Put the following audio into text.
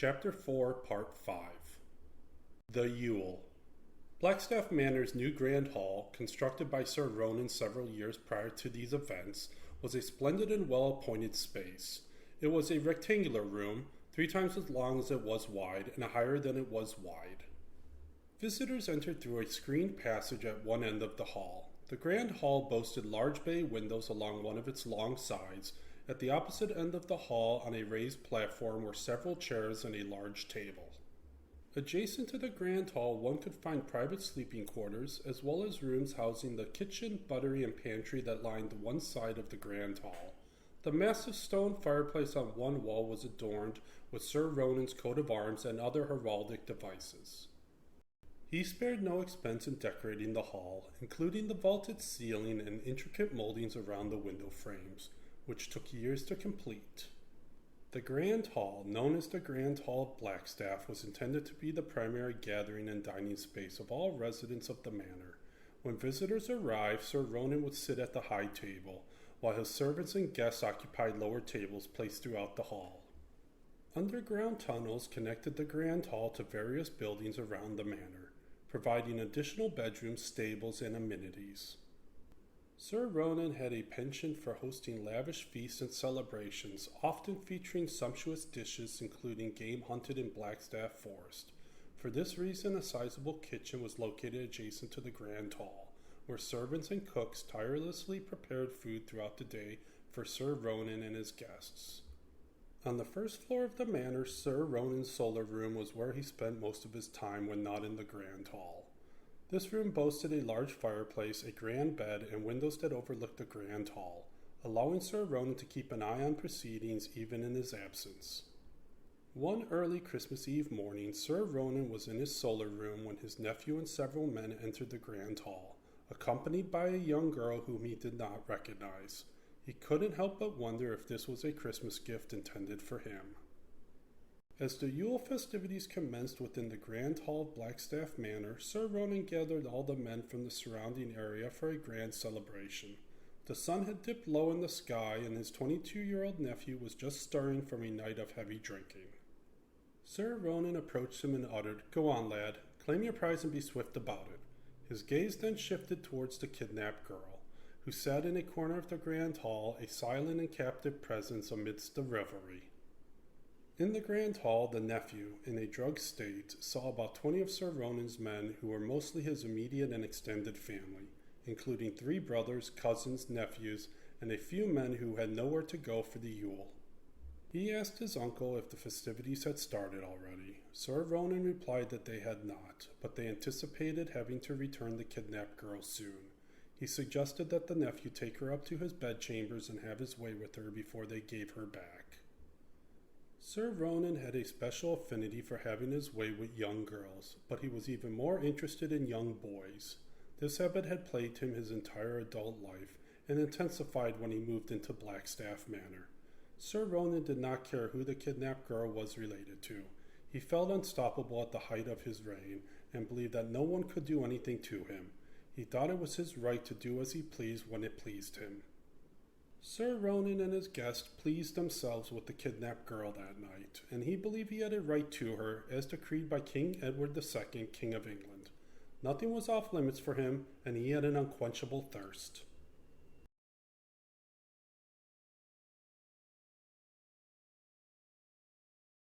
Chapter 4, Part 5. The Yule. Blackstaff Manor's new Grand Hall, constructed by Sir Ronan several years prior to these events, was a splendid and well-appointed space. It was a rectangular room, 3 times as long as it was wide, and higher than it was wide. Visitors entered through a screened passage at one end of the hall. The Grand Hall boasted large bay windows along one of its long sides. At the opposite end of the hall, on a raised platform, were several chairs and a large table. Adjacent to the Grand Hall, one could find private sleeping quarters, as well as rooms housing the kitchen, buttery, and pantry that lined one side of the Grand Hall. The massive stone fireplace on one wall was adorned with Sir Ronan's coat of arms and other heraldic devices. He spared no expense in decorating the hall, including the vaulted ceiling and intricate moldings around the window frames, which took years to complete. The Grand Hall, known as the Grand Hall of Blackstaff, was intended to be the primary gathering and dining space of all residents of the manor. When visitors arrived, Sir Ronan would sit at the high table, while his servants and guests occupied lower tables placed throughout the hall. Underground tunnels connected the Grand Hall to various buildings around the manor, providing additional bedrooms, stables, and amenities. Sir Ronan had a penchant for hosting lavish feasts and celebrations, often featuring sumptuous dishes including game hunted in Blackstaff Forest. For this reason, a sizable kitchen was located adjacent to the Grand Hall, where servants and cooks tirelessly prepared food throughout the day for Sir Ronan and his guests. On the first floor of the manor, Sir Ronan's solar room was where he spent most of his time when not in the Grand Hall. This room boasted a large fireplace, a grand bed, and windows that overlooked the Grand Hall, allowing Sir Ronan to keep an eye on proceedings even in his absence. One early Christmas Eve morning, Sir Ronan was in his solar room when his nephew and several men entered the Grand Hall, accompanied by a young girl whom he did not recognize. He couldn't help but wonder if this was a Christmas gift intended for him. As the Yule festivities commenced within the Grand Hall of Blackstaff Manor, Sir Ronan gathered all the men from the surrounding area for a grand celebration. The sun had dipped low in the sky, and his 22-year-old nephew was just stirring from a night of heavy drinking. Sir Ronan approached him and uttered, "Go on, lad. Claim your prize and be swift about it." His gaze then shifted towards the kidnapped girl, who sat in a corner of the Grand Hall, a silent and captive presence amidst the revelry. In the Grand Hall, the nephew, in a drugged state, saw about 20 of Sir Ronan's men who were mostly his immediate and extended family, including 3 brothers, cousins, nephews, and a few men who had nowhere to go for the Yule. He asked his uncle if the festivities had started already. Sir Ronan replied that they had not, but they anticipated having to return the kidnapped girl soon. He suggested that the nephew take her up to his bedchambers and have his way with her before they gave her back. Sir Ronan had a special affinity for having his way with young girls, but he was even more interested in young boys. This habit had plagued him his entire adult life, and intensified when he moved into Blackstaff Manor. Sir Ronan did not care who the kidnapped girl was related to. He felt unstoppable at the height of his reign, and believed that no one could do anything to him. He thought it was his right to do as he pleased when it pleased him. Sir Ronan and his guests pleased themselves with the kidnapped girl that night, and he believed he had a right to her, as decreed by King Edward II, King of England. Nothing was off limits for him, and he had an unquenchable thirst.